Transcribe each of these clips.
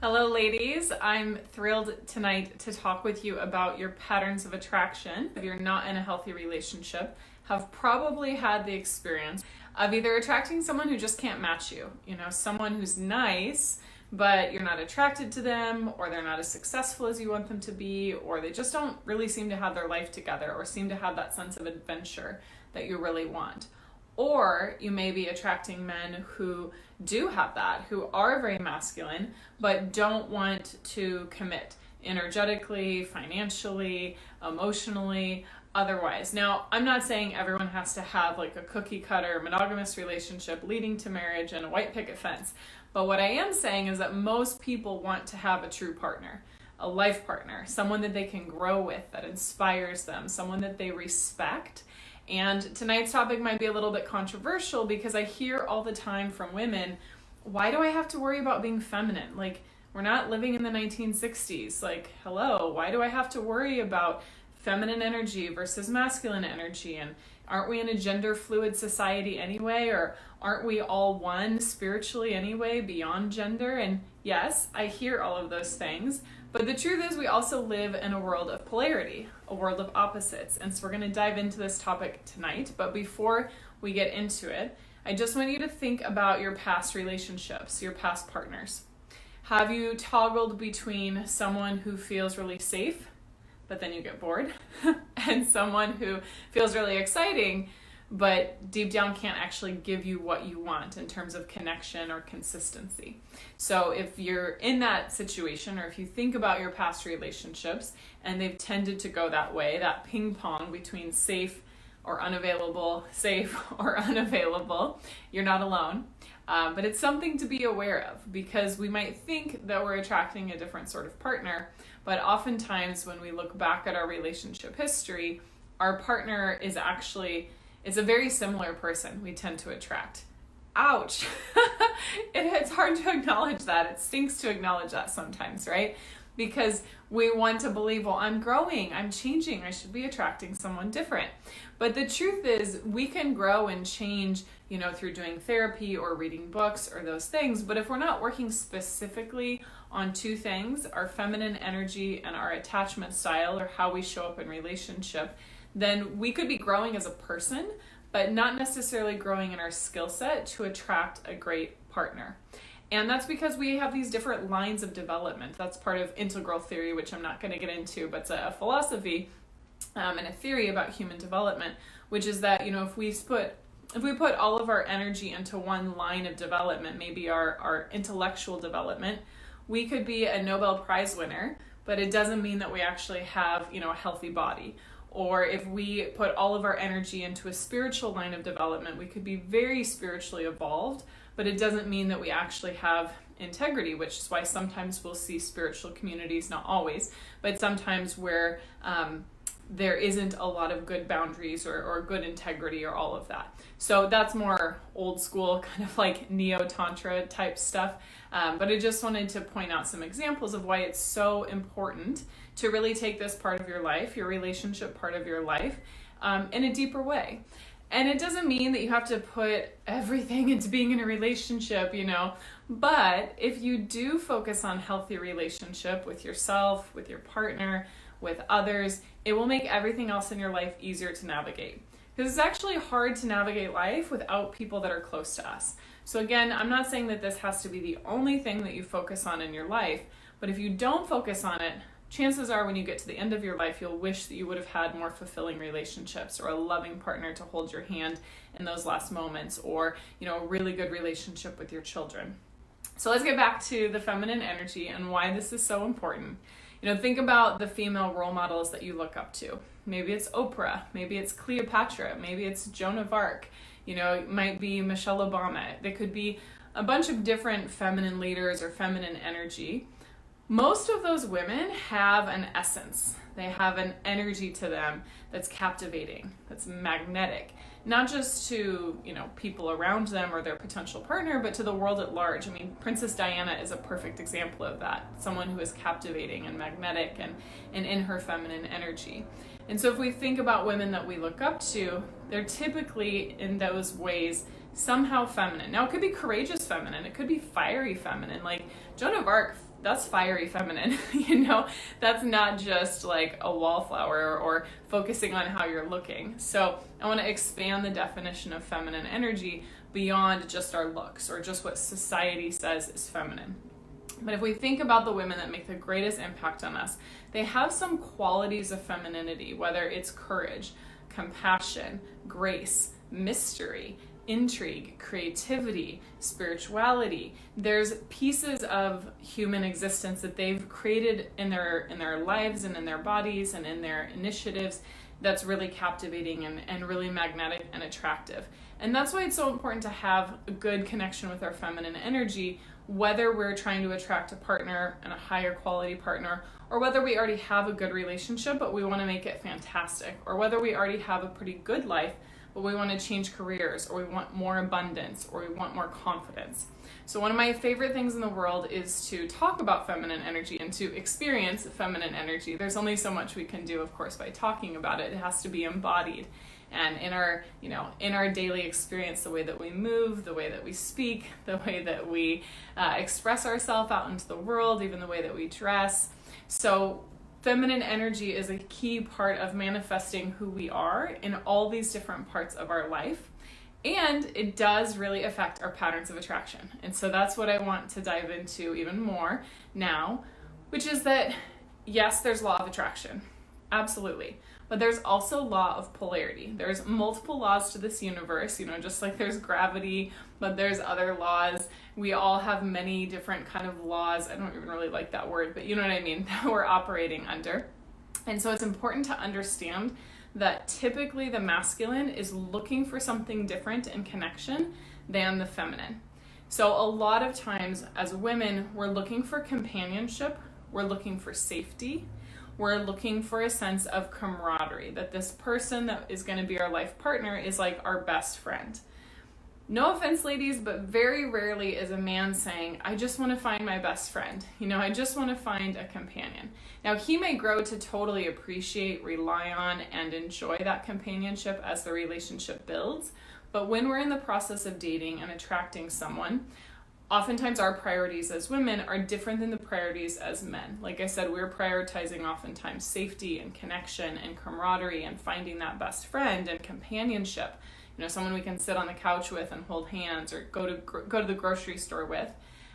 Hello, ladies. I'm thrilled tonight to talk with you about your patterns of attraction. If you're not in a healthy relationship, have probably had the experience of either attracting someone who just can't match you, someone who's nice, but you're not attracted to them, or they're not as successful as you want them to be, or they just don't really seem to have their life together, or seem to have that sense of adventure that you really want. Or you may be attracting men who do have that, who are very masculine, but don't want to commit energetically, financially, emotionally, otherwise. Now, I'm not saying everyone has to have like a cookie cutter monogamous relationship leading to marriage and a white picket fence. But what I am saying is that most people want to have a true partner, a life partner, someone that they can grow with, that inspires them, someone that they respect. And tonight's topic might be a little bit controversial because I hear all the time from women, why do I have to worry about being feminine? Like, we're not living in the 1960s. Like, hello, why do I have to worry about feminine energy versus masculine energy? And aren't we in a gender fluid society anyway? Or aren't we all one spiritually anyway, beyond gender? And yes, I hear all of those things. But the truth is we also live in a world of polarity, a world of opposites. And so we're going to dive into this topic tonight. But before we get into it, I just want you to think about your past relationships, your past partners. Have you toggled between someone who feels really safe, but then you get bored, and someone who feels really exciting, but deep down can't actually give you what you want in terms of connection or consistency? So if you're in that situation, or if you think about your past relationships and they've tended to go that way, that ping pong between safe or unavailable, safe or unavailable, you're not alone. But it's something to be aware of, because we might think that we're attracting a different sort of partner, but oftentimes when we look back at our relationship history, our partner is a very similar person we tend to attract. Ouch! It's hard to acknowledge that. It stinks to acknowledge that sometimes, right? Because we want to believe, well, I'm growing, I'm changing, I should be attracting someone different. But the truth is, we can grow and change, through doing therapy or reading books or those things. But if we're not working specifically on two things, our feminine energy and our attachment style, or how we show up in relationship, then we could be growing as a person, but not necessarily growing in our skill set to attract a great partner. And that's because we have these different lines of development. That's part of integral theory, which I'm not going to get into, but it's a philosophy and a theory about human development, which is that, if we put all of our energy into one line of development, maybe our intellectual development, we could be a Nobel Prize winner, but it doesn't mean that we actually have, a healthy body. Or if we put all of our energy into a spiritual line of development, we could be very spiritually evolved, but it doesn't mean that we actually have integrity, which is why sometimes we'll see spiritual communities, not always, but sometimes where there isn't a lot of good boundaries or good integrity or all of that. So that's more old school, kind of like neo-tantra type stuff. But I just wanted to point out some examples of why it's so important to really take this part of your life, your relationship part of your life, in a deeper way. And it doesn't mean that you have to put everything into being in a relationship, but if you do focus on healthy relationship with yourself, with your partner, with others, it will make everything else in your life easier to navigate. Because it's actually hard to navigate life without people that are close to us. So again, I'm not saying that this has to be the only thing that you focus on in your life, but if you don't focus on it, chances are when you get to the end of your life, you'll wish that you would have had more fulfilling relationships, or a loving partner to hold your hand in those last moments, or, a really good relationship with your children. So let's get back to the feminine energy and why this is so important. Think about the female role models that you look up to. Maybe it's Oprah, maybe it's Cleopatra, maybe it's Joan of Arc, it might be Michelle Obama. There could be a bunch of different feminine leaders or feminine energy. Most of those women have an essence. They have an energy to them that's captivating, that's magnetic, not just to, people around them or their potential partner, but to the world at large. I mean, Princess Diana is a perfect example of that. Someone who is captivating and magnetic and in her feminine energy. And so if we think about women that we look up to, they're typically in those ways somehow feminine. Now, it could be courageous feminine. It could be fiery feminine. Like Joan of Arc that's fiery feminine. You know, that's not just like a wallflower or focusing on how you're looking. So I want to expand the definition of feminine energy beyond just our looks or just what society says is feminine. But if we think about the women that make the greatest impact on us, they have some qualities of femininity, whether it's courage, compassion, grace, mystery, intrigue, creativity, spirituality. There's pieces of human existence that they've created in their lives and in their bodies and in their initiatives that's really captivating and really magnetic and attractive. And that's why it's so important to have a good connection with our feminine energy, whether we're trying to attract a partner and a higher quality partner, or whether we already have a good relationship but we want to make it fantastic, or whether we already have a pretty good life but we want to change careers, or we want more abundance, or we want more confidence. So one of my favorite things in the world is to talk about feminine energy and to experience feminine energy. There's only so much we can do, of course, by talking about it. It has to be embodied. And in our daily experience, the way that we move, the way that we speak, the way that we express ourselves out into the world, even the way that we dress. So feminine energy is a key part of manifesting who we are in all these different parts of our life. And it does really affect our patterns of attraction. And so that's what I want to dive into even more now, which is that, yes, there's law of attraction. Absolutely. But there's also law of polarity. There's multiple laws to this universe, just like there's gravity, but there's other laws. We all have many different kind of laws. I don't even really like that word, but you know what I mean, that we're operating under. And so it's important to understand that typically the masculine is looking for something different in connection than the feminine. So a lot of times as women, we're looking for companionship, we're looking for safety, we're looking for a sense of camaraderie, that this person that is going to be our life partner is like our best friend. No offense, ladies, but very rarely is a man saying, I just want to find my best friend. I just want to find a companion. Now, he may grow to totally appreciate, rely on, and enjoy that companionship as the relationship builds. But when we're in the process of dating and attracting someone, oftentimes our priorities as women are different than the priorities as men. Like I said, we're prioritizing oftentimes safety and connection and camaraderie and finding that best friend and companionship. Someone we can sit on the couch with and hold hands, or go to the grocery store with.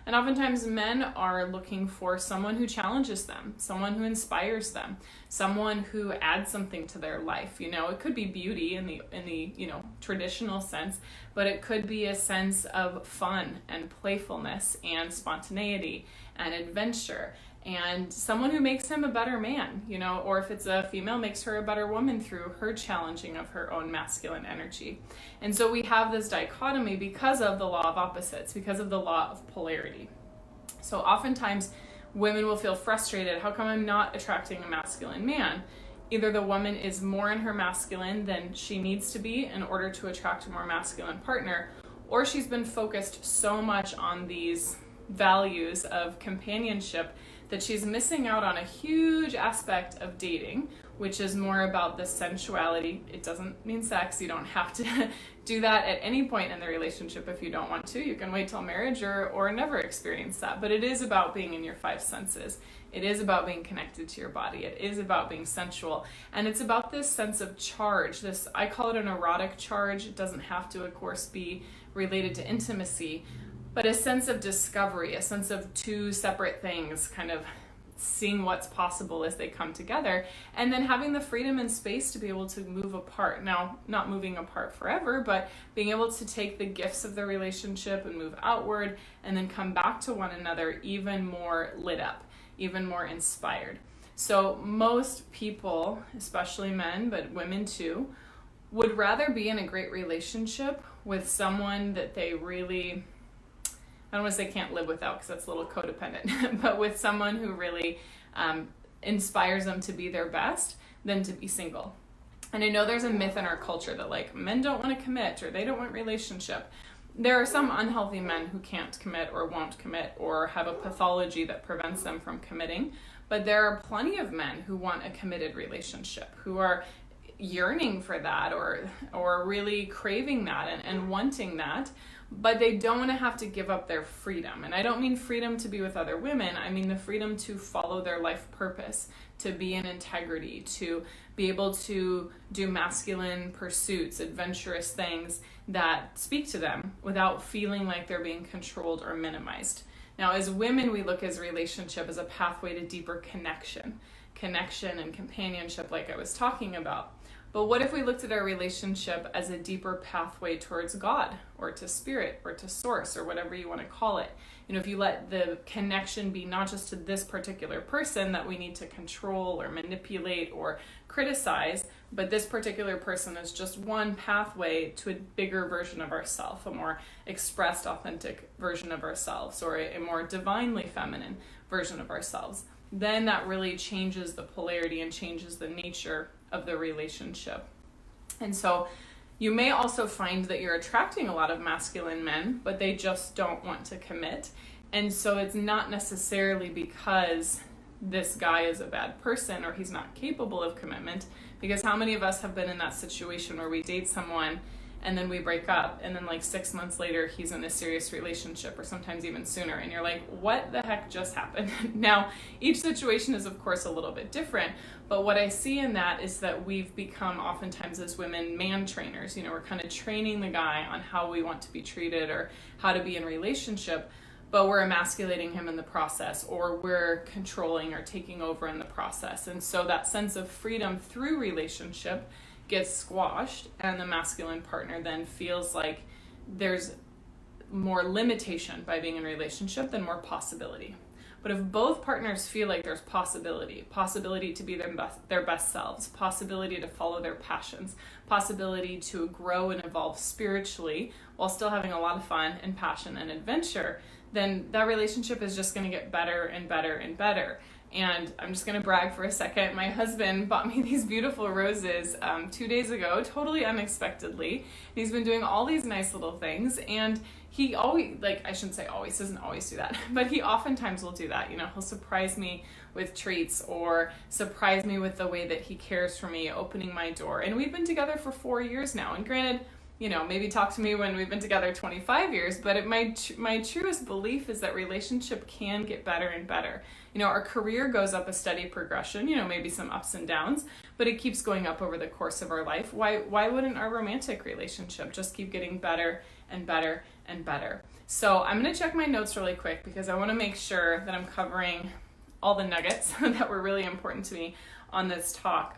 And oftentimes men are looking for someone who challenges them, someone who inspires them, someone who adds something to their life. It could be beauty in the traditional sense, but it could be a sense of fun and playfulness and spontaneity and adventure, and someone who makes him a better man, or if it's a female, makes her a better woman through her challenging of her own masculine energy. And so we have this dichotomy because of the law of opposites, because of the law of polarity. So oftentimes women will feel frustrated. How come I'm not attracting a masculine man? Either the woman is more in her masculine than she needs to be in order to attract a more masculine partner, or she's been focused so much on these values of companionship that she's missing out on a huge aspect of dating, which is more about the sensuality. It doesn't mean sex. You don't have to do that at any point in the relationship if you don't want to. You can wait till marriage or never experience that. But it is about being in your five senses. It is about being connected to your body. It is about being sensual. And it's about this sense of charge. I call it an erotic charge. It doesn't have to, of course, be related to intimacy, but a sense of discovery, a sense of two separate things, kind of seeing what's possible as they come together, and then having the freedom and space to be able to move apart. Now, not moving apart forever, but being able to take the gifts of the relationship and move outward, and then come back to one another even more lit up, even more inspired. So most people, especially men, but women too, would rather be in a great relationship with someone that they really, I don't want to say can't live without because that's a little codependent, but with someone who really inspires them to be their best than to be single. And I know there's a myth in our culture that like men don't want to commit or they don't want relationship. There are some unhealthy men who can't commit or won't commit or have a pathology that prevents them from committing. But there are plenty of men who want a committed relationship, who are yearning for that or really craving that and wanting that, but they don't want to have to give up their freedom. And I don't mean freedom to be with other women. I mean the freedom to follow their life purpose, to be in integrity, to be able to do masculine pursuits, adventurous things that speak to them without feeling like they're being controlled or minimized. Now, as women, we look as relationship as a pathway to deeper connection and companionship, like I was talking about. But what if we looked at our relationship as a deeper pathway towards God or to spirit or to source or whatever you want to call it? You know, if you let the connection be not just to this particular person that we need to control or manipulate or criticize, but this particular person is just one pathway to a bigger version of ourselves, a more expressed, authentic version of ourselves, or a more divinely feminine version of ourselves, then that really changes the polarity and changes the nature of the relationship. And so you may also find that you're attracting a lot of masculine men, but they just don't want to commit. And so it's not necessarily because this guy is a bad person or he's not capable of commitment, because how many of us have been in that situation where we date someone and then we break up, and then like 6 months later he's in a serious relationship, or sometimes even sooner, and you're like, what the heck just happened? Now, each situation is of course a little bit different, but what I see in that is that we've become oftentimes as women man trainers. You know, we're kind of training the guy on how we want to be treated or how to be in relationship, but we're emasculating him in the process, or we're controlling or taking over in the process. And so that sense of freedom through relationship gets squashed, and the masculine partner then feels like there's more limitation by being in a relationship than more possibility. But if both partners feel like there's possibility to be their best selves, possibility to follow their passions, possibility to grow and evolve spiritually while still having a lot of fun and passion and adventure, then that relationship is just going to get better and better and better. And I'm just going to brag for a second. My husband bought me these beautiful roses 2 days ago, totally unexpectedly. He's been doing all these nice little things, and he always, like, I shouldn't say always, doesn't always do that, but he oftentimes will do that. You know, he'll surprise me with treats or surprise me with the way that he cares for me, opening my door. And we've been together for 4 years now. And granted, you know, maybe talk to me when we've been together 25 years, but my truest belief is that relationship can get better and better. You know, our career goes up a steady progression, you know, maybe some ups and downs, but it keeps going up over the course of our life. Why wouldn't our romantic relationship just keep getting better and better and better? So I'm going to check my notes really quick because I want to make sure that I'm covering all the nuggets that were really important to me on this talk.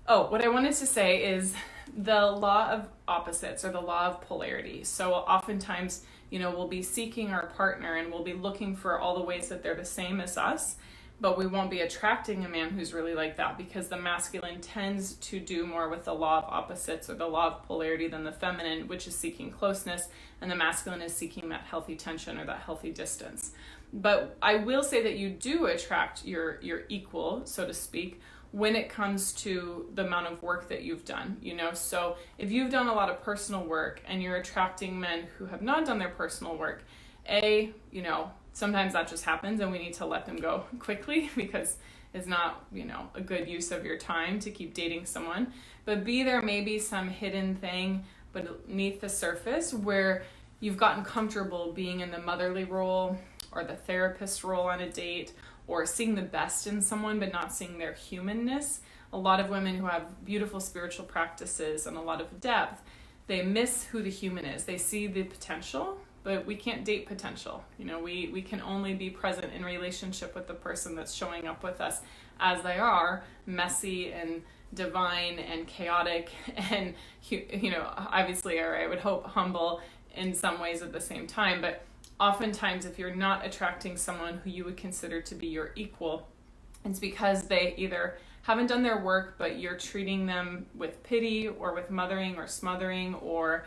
What I wanted to say is the law of opposites, or the law of polarity. So oftentimes, you know, we'll be seeking our partner and we'll be looking for all the ways that they're the same as us, but we won't be attracting a man who's really like that, because the masculine tends to do more with the law of opposites, or the law of polarity, than the feminine, which is seeking closeness, and the masculine is seeking that healthy tension or that healthy distance. But I will say that you do attract your equal, so to speak, when it comes to the amount of work that you've done, you know. So if you've done a lot of personal work and you're attracting men who have not done their personal work, you know, sometimes that just happens and we need to let them go quickly, because it's not, you know, a good use of your time to keep dating someone. But B, there may be some hidden thing beneath the surface where you've gotten comfortable being in the motherly role or the therapist role on a date, or seeing the best in someone but not seeing their humanness. A lot of women who have beautiful spiritual practices and a lot of depth, they miss who the human is. They see the potential, but we can't date potential. You know, we can only be present in relationship with the person that's showing up with us as they are, messy and divine and chaotic and, you know, obviously, or I would hope humble in some ways at the same time. But oftentimes, if you're not attracting someone who you would consider to be your equal, it's because they either haven't done their work, but you're treating them with pity or with mothering or smothering or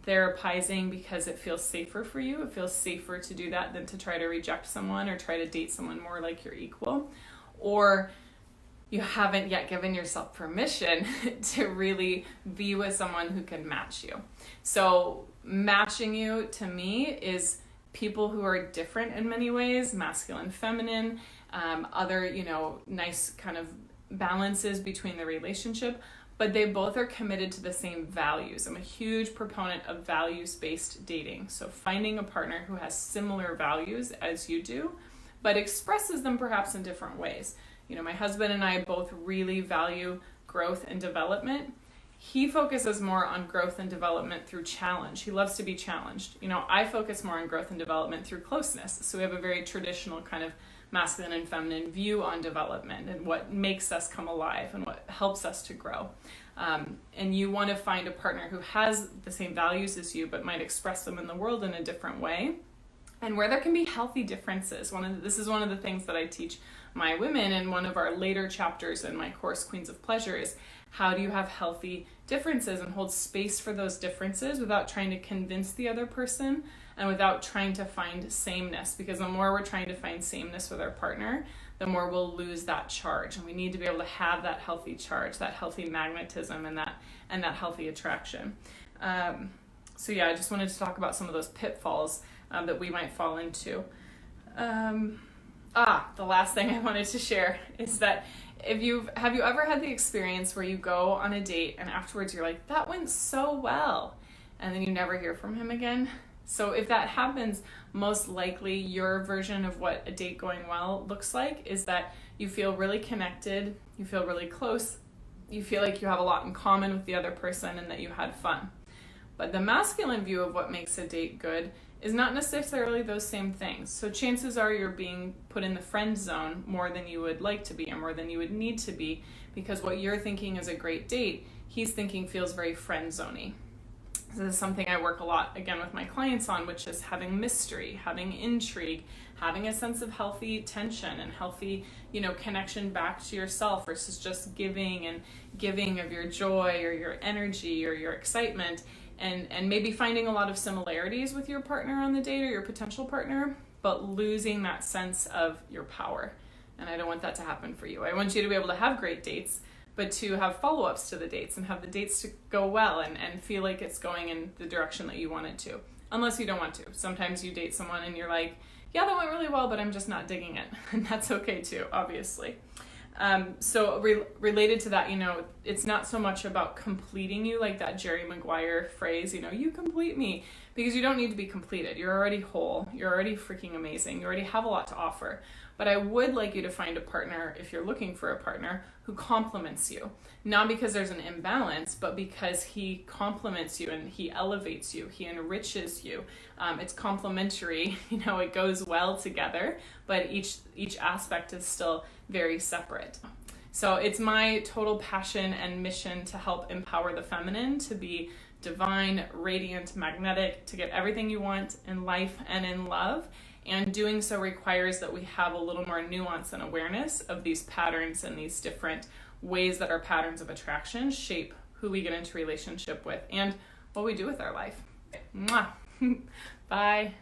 therapizing because it feels safer for you. It feels safer to do that than to try to reject someone or try to date someone more like your equal. Or you haven't yet given yourself permission to really be with someone who can match you. So matching you, to me, is people who are different in many ways, masculine, feminine, other, you know, nice kind of balances between the relationship, but they both are committed to the same values. I'm a huge proponent of values-based dating. So finding a partner who has similar values as you do, but expresses them perhaps in different ways. You know, my husband and I both really value growth and development. He focuses more on growth and development through challenge. He loves to be challenged. You know, I focus more on growth and development through closeness. So we have a very traditional kind of masculine and feminine view on development and what makes us come alive and what helps us to grow. And you want to find a partner who has the same values as you, but might express them in the world in a different way. And where there can be healthy differences. This is one of the things that I teach my women in one of our later chapters in my course, Queens of Pleasure, is how do you have healthy differences and hold space for those differences without trying to convince the other person and without trying to find sameness. Because the more we're trying to find sameness with our partner, the more we'll lose that charge. And we need to be able to have that healthy charge, that healthy magnetism, and that healthy attraction. So yeah, I just wanted to talk about some of those pitfalls that we might fall into. The last thing I wanted to share is that have you ever had the experience where you go on a date and afterwards you're like, that went so well, and then you never hear from him again? So if that happens, most likely your version of what a date going well looks like is that you feel really connected, you feel really close, you feel like you have a lot in common with the other person and that you had fun. But the masculine view of what makes a date good is not necessarily those same things. So chances are you're being put in the friend zone more than you would like to be or more than you would need to be, because what you're thinking is a great date, he's thinking feels very friend zoney. This is something I work a lot, again, with my clients on, which is having mystery, having intrigue, having a sense of healthy tension and healthy, connection back to yourself versus just giving of your joy or your energy or your excitement. And maybe finding a lot of similarities with your partner on the date or your potential partner, but losing that sense of your power. And I don't want that to happen for you. I want you to be able to have great dates, but to have follow-ups to the dates and have the dates to go well and feel like it's going in the direction that you want it to, unless you don't want to. Sometimes you date someone and you're like, yeah, that went really well, but I'm just not digging it. And that's okay too, obviously. Related to that, it's not so much about completing you, like that Jerry Maguire phrase, you complete me, because you don't need to be completed. You're already whole. You're already freaking amazing. You already have a lot to offer. But I would like you to find a partner, if you're looking for a partner, who complements you. Not because there's an imbalance, but because he complements you and he elevates you, he enriches you. It's complementary, it goes well together, but each aspect is still very separate. So it's my total passion and mission to help empower the feminine to be divine, radiant, magnetic, to get everything you want in life and in love. And doing so requires that we have a little more nuance and awareness of these patterns and these different ways that our patterns of attraction shape who we get into relationship with and what we do with our life. Mwah. Bye.